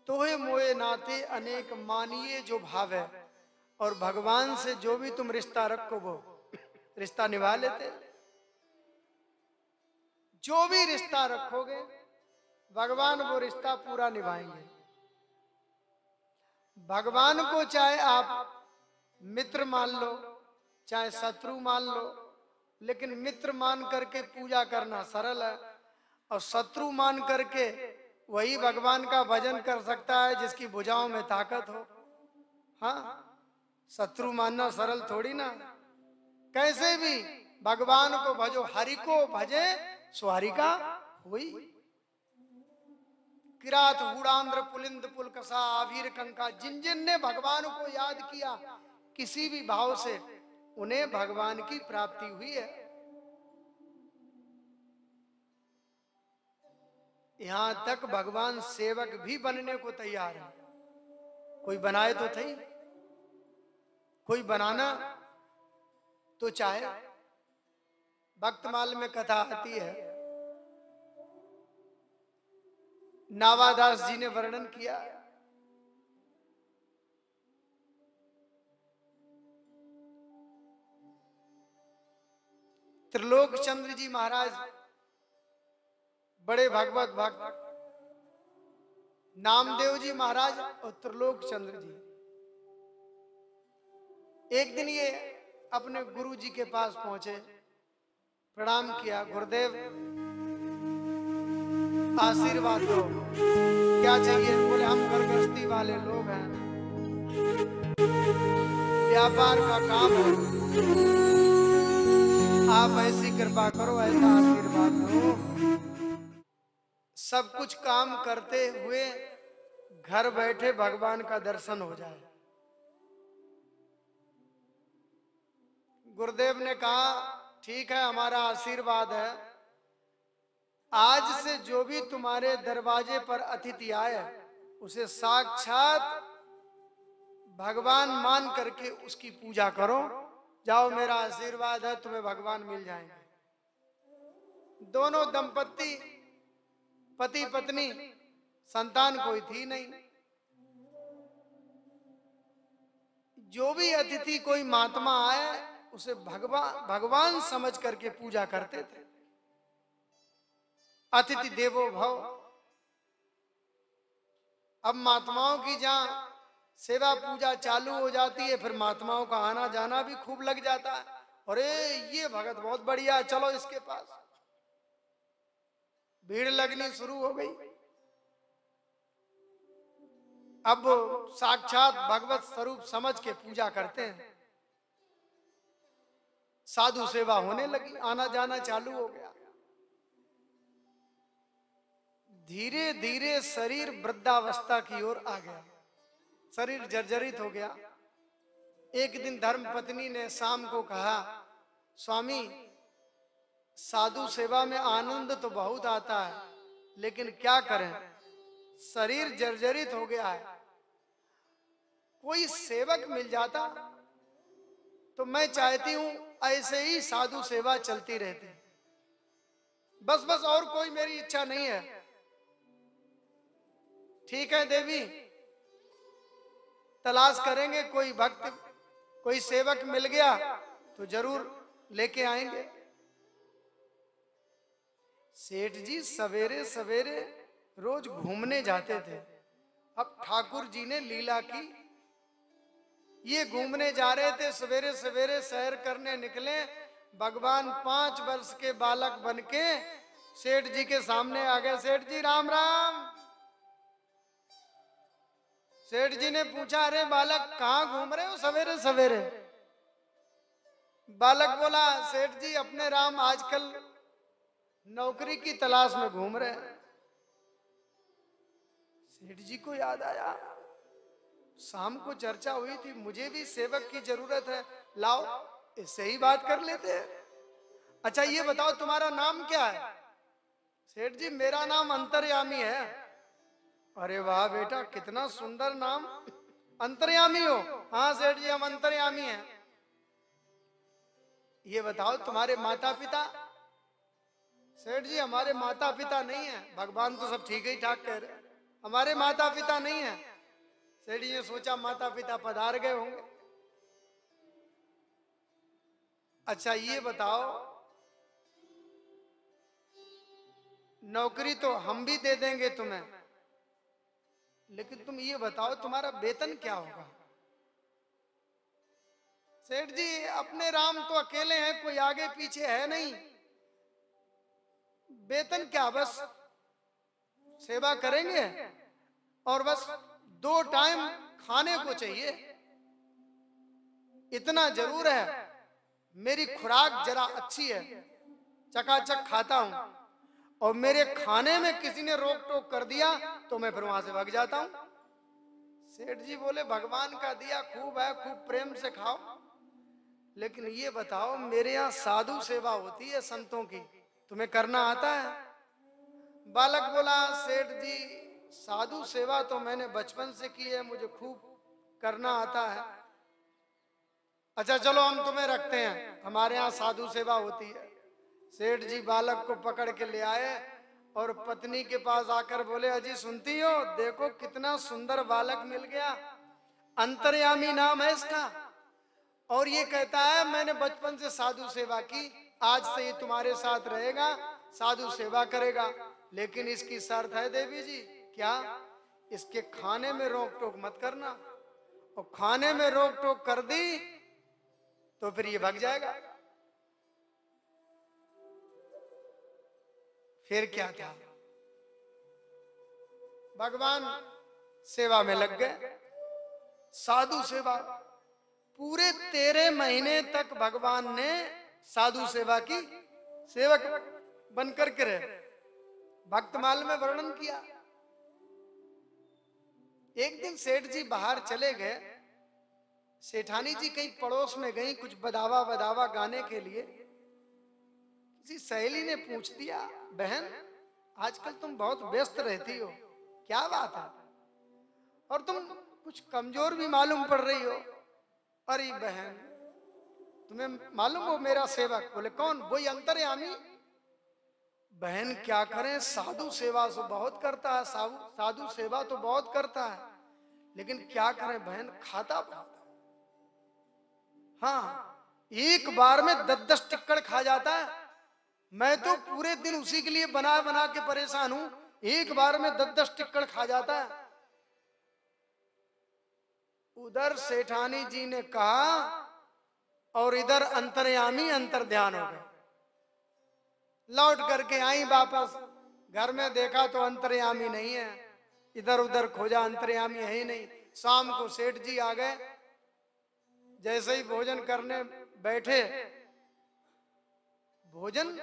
तोहे मोए नाते अनेक मानिए जो भाव है। और भगवान से जो भी तुम रिश्ता रखो वो रिश्ता निभा लेते। जो भी रिश्ता रखोगे भगवान वो रिश्ता पूरा निभाएंगे। भगवान को चाहे आप मित्र मान लो चाहे शत्रु मान लो, लेकिन मित्र मान करके पूजा करना सरल है। और शत्रु मान करके वही भगवान का भजन कर सकता है जिसकी भुजाओं में ताकत हो। हाँ, शत्रु मानना सरल थोड़ी ना। कैसे भी भगवान को भजो, हरि को भजे सो हरि का हुई। किरात हुड़ांध्र पुलिंद पुलकसा आवीर कंका, जिन जिन ने भगवान को याद किया किसी भी भाव से उन्हें भगवान की प्राप्ति हुई है। यहां तक भगवान सेवक भी बनने को तैयार है। कोई बनाए तो थे, कोई बनाना तो चाहे। भक्तमाल में कथा आती है, नावादास जी ने वर्णन किया। त्रिलोक चंद्र जी महाराज बड़े भगवत भक्त, नामदेव जी महाराज और त्रिलोक चंद्र जी एक दिन ये अपने गुरु जी के पास पहुंचे, प्रणाम किया। गुरुदेव आशीर्वाद दो, क्या चाहिए? बोले हम घर गृहस्थी वाले लोग हैं, व्यापार का काम है, आप ऐसी कृपा करो, ऐसा आशीर्वाद दो सब कुछ काम करते हुए घर बैठे भगवान का दर्शन हो जाए। गुरुदेव ने कहा ठीक है, हमारा आशीर्वाद है, आज से जो भी तुम्हारे दरवाजे पर अतिथि आए उसे साक्षात भगवान मान करके उसकी पूजा करो। जाओ, मेरा आशीर्वाद है, तुम्हें भगवान मिल जाएंगे। दोनों दंपत्ति पति पत्नी, संतान कोई थी नहीं। जो भी अतिथि कोई महात्मा आए उसे भगवान समझ करके पूजा करते थे। अतिथि देवो भव। अब महात्माओं की जहां सेवा पूजा चालू हो जाती है, फिर महात्माओं का आना जाना भी खूब लग जाता है। अरे ये भगत बहुत बढ़िया है, चलो इसके पास। भीड़ लगनी शुरू हो गई। अब साक्षात भगवत स्वरूप समझ के पूजा करते हैं। साधु सेवा होने लगी, आना जाना चालू हो गया। धीरे धीरे शरीर वृद्धावस्था की ओर आ गया, शरीर जर्जरित हो गया। एक दिन धर्म पत्नी ने शाम को कहा, स्वामी साधु सेवा में आनंद तो बहुत आता है, लेकिन क्या करें, शरीर जर्जरित हो गया है। कोई सेवक मिल जाता तो मैं चाहती हूं ऐसे ही साधु सेवा चलती रहती, बस बस, और कोई मेरी इच्छा नहीं है। ठीक है देवी, तलाश करेंगे, कोई भक्त कोई सेवक मिल गया तो जरूर लेके आएंगे। सेठ जी सवेरे सवेरे रोज घूमने जाते थे। अब ठाकुर जी ने लीला की, ये घूमने जा रहे थे, सवेरे सवेरे सैर करने निकले। भगवान 5 वर्ष के बालक बनके सेठ जी के सामने आ गए। सेठ जी राम राम। सेठ जी ने पूछा, अरे बालक कहाँ घूम रहे हो सवेरे सवेरे? बालक बोला, सेठ जी अपने राम आजकल नौकरी की तलाश में घूम रहे हैं। सेठ जी को याद आया, शाम को चर्चा हुई थी, मुझे भी सेवक की जरूरत है, लाओ इससे ही बात कर लेते हैं। अच्छा ये बताओ तुम्हारा नाम क्या है? सेठ जी मेरा नाम अंतर्यामी है। अरे वाह बेटा, कितना सुंदर नाम, अंतर्यामी हो? हाँ सेठ जी हम अंतर्यामी हैं। ये बताओ तुम्हारे माता पिता? सेठ जी हमारे माता पिता नहीं है। भगवान तो सब ठीक ही ठाक कह रहे। हमारे माता पिता नहीं है। सेठ जी ने सोचा माता पिता पधार गए होंगे। अच्छा ये बताओ, नौकरी तो हम भी दे देंगे तुम्हें, लेकिन तुम ये बताओ तुम्हारा वेतन क्या होगा? सेठ जी अपने राम तो अकेले हैं, कोई आगे पीछे है नहीं, वेतन क्या, बस सेवा करेंगे और बस 2 टाइम खाने को चाहिए, इतना जरूर है। मेरी खुराक जरा अच्छी है, चकाचक खाता हूं, और मेरे खाने में किसी ने रोक टोक कर दिया तो मैं फिर वहां से भाग जाता हूं। सेठ जी बोले भगवान का दिया खूब है, खूब प्रेम से खाओ, लेकिन ये बताओ मेरे यहाँ साधु सेवा होती है संतों की, तुम्हें करना आता है? बालक बोला सेठ जी साधु सेवा तो मैंने बचपन से की है, मुझे खूब करना आता है। अच्छा चलो हम तुम्हें रखते हैं, हमारे यहाँ साधु सेवा होती है। सेठ जी बालक को पकड़ के ले आए और पत्नी के पास आकर बोले अजी सुनती हो, देखो कितना सुंदर बालक मिल गया, अंतर्यामी नाम है इसका, और ये कहता है मैंने बचपन से साधु सेवा की, आज से ये तुम्हारे साथ रहेगा, साधु सेवा करेगा, लेकिन इसकी शर्त है देवी जी। क्या? इसके खाने में रोक टोक मत करना, और खाने में रोक टोक कर दी तो फिर ये भाग जाएगा। फिर क्या था, भगवान सेवा में लग गए, साधु सेवा पूरे 13 महीने तक भगवान ने साधु सेवा की, सेवक बनकर के रहे। भक्तमाल में वर्णन किया। एक दिन सेठ जी बाहर चले गए, सेठानी जी कहीं पड़ोस में गई कुछ बदावा बदावा गाने के लिए। किसी सहेली ने पूछ दिया बहन आजकल तुम बहुत व्यस्त रहती हो, क्या बात है, और तुम कुछ कमजोर भी मालूम पड़ रही हो। अरे बहन तुम्हें मालूम हो मेरा सेवक? बोले कौन? वही अंतर्यामी। बहन क्या करें, साधु सेवा तो बहुत करता है, साधु सेवा तो बहुत करता है, लेकिन क्या करें बहन, खाता बहुत है। हाँ एक बार में 10-10 टिक्कड़ खा जाता है, मैं तो पूरे दिन उसी के लिए बना बना के परेशान हूं, एक बार में 10-10 टिक्कड़ खा जाता है। उधर सेठानी जी ने कहा और इधर अंतर्यामी अंतर ध्यान हो गए। लौट करके आई वापस, घर में देखा तो अंतर्यामी नहीं है, इधर उधर खोजा अंतर्यामी है ही नहीं। शाम को सेठ जी आ गए, जैसे ही भोजन करने बैठे, भोजन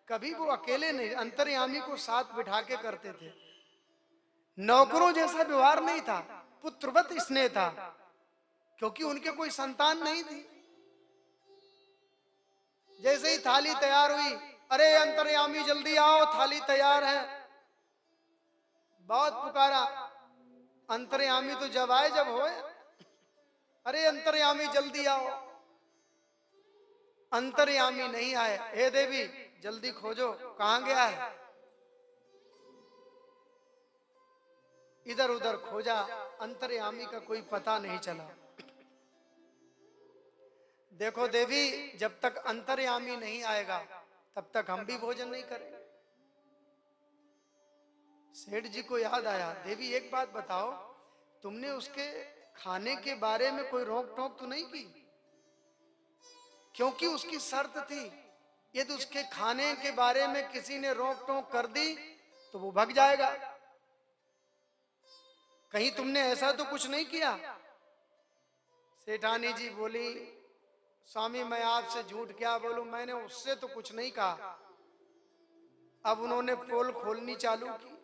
कभी वो अकेले नहीं, अंतर्यामी को साथ बिठा के करते थे। नौकरों जैसा व्यवहार नहीं था, पुत्रवत स्नेह था, क्योंकि उनके कोई संतान नहीं थी। जैसे ही थाली तैयार हुई, अरे अंतर्यामी जल्दी आओ थाली तैयार है, बहुत पुकारा। अंतर्यामी तो जब आए जब होए, अरे अंतर्यामी जल्दी आओ, अंतर्यामी नहीं आए। हे देवी जल्दी खोजो, कहां गया है? इधर उधर खोजा, अंतर्यामी का कोई पता नहीं चला। देखो देवी जब तक अंतर्यामी नहीं आएगा तब तक हम भी भोजन नहीं करेंगे। सेठ जी को याद आया, देवी एक बात बताओ, तुमने उसके खाने के बारे में कोई रोक टोक तो नहीं की? क्योंकि उसकी शर्त थी, यदि उसके खाने के बारे में किसी ने रोक टोक कर दी तो वो भाग जाएगा। कहीं तुमने ऐसा तो कुछ नहीं किया? सेठानी जी बोली स्वामी मैं आपसे झूठ क्या बोलूं, मैंने उससे तो कुछ नहीं कहा। अब उन्होंने पोल खोलनी चालू की।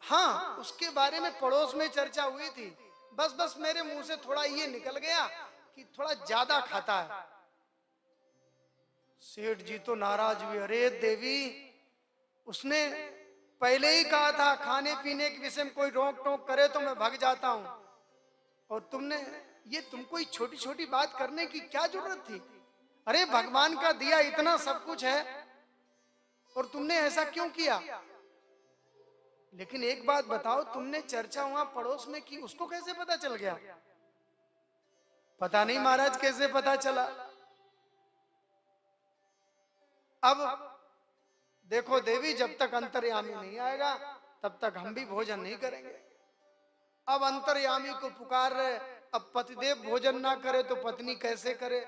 हाँ उसके बारे में पड़ोस में चर्चा हुई थी, बस बस मेरे मुंह से थोड़ा ये निकल गया कि थोड़ा ज्यादा खाता है। सेठ जी तो नाराज हुए, अरे देवी उसने पहले ही कहा था खाने पीने के विषय में कोई रोक टोक करे तो मैं भाग जाता हूं, और तुमने ये तुमको छोटी छोटी बात करने की क्या जरूरत थी? अरे भगवान का दिया इतना सब कुछ है और तुमने ऐसा क्यों किया? लेकिन एक बात बताओ, तुमने चर्चा वहां पड़ोस में की, उसको कैसे पता चल गया? पता नहीं महाराज कैसे पता चला। अब देखो देवी, जब तक अंतर्यामी नहीं आएगा तब तक हम भी भोजन नहीं करेंगे। अब अंतर्यामी को पुकार रहे, अब पतिदेव भोजन ना करे तो पत्नी कैसे करे?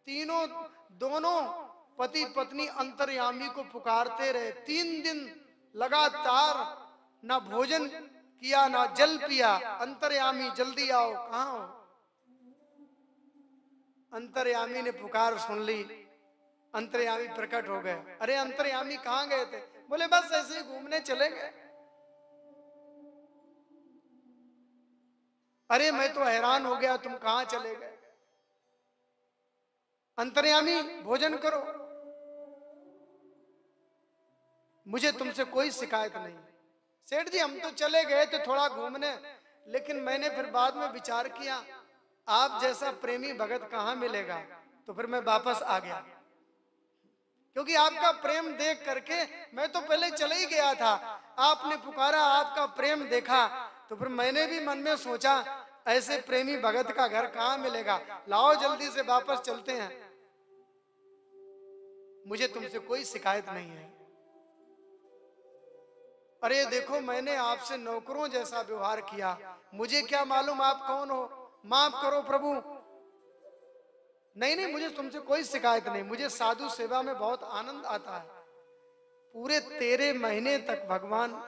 तीनों, दोनों पति पत्नी अंतर्यामी को पुकारते रहे। 3 दिन लगातार ना भोजन किया ना जल पिया। अंतर्यामी जल्दी आओ, कहाँ हो? अंतर्यामी ने पुकार सुन ली, अंतर्यामी प्रकट हो गए। अरे अंतर्यामी कहाँ गए थे? बोले बस ऐसे ही घूमने चले गए। अरे मैं तो हैरान हो गया, तुम कहाँ चले गए? अंतर्यामी भोजन करो, मुझे तुमसे कोई शिकायत नहीं। सेठ जी हम तो चले गए थे थोड़ा घूमने, लेकिन मैंने फिर बाद में विचार किया आप जैसा प्रेमी भगत कहाँ मिलेगा, तो फिर मैं वापस आ गया। क्योंकि आपका प्रेम देख करके मैं तो पहले चले ही गया था, आपने पुकारा, आपका प्रेम देखा, तो फिर मैंने भी मन में सोचा ऐसे प्रेमी भगत का घर कहाँ मिलेगा, लाओ जल्दी से वापस चलते हैं, मुझे तुमसे कोई शिकायत नहीं है। अरे देखो मैंने आपसे नौकरों जैसा व्यवहार किया, मुझे क्या मालूम आप कौन हो, माफ करो प्रभु। नहीं नहीं, मुझे तुमसे कोई शिकायत नहीं, मुझे साधु सेवा में बहुत आनंद आता है। पूरे 13 महीने तक भगवान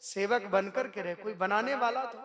सेवक बनकर के रहे, कोई बनाने वाला तो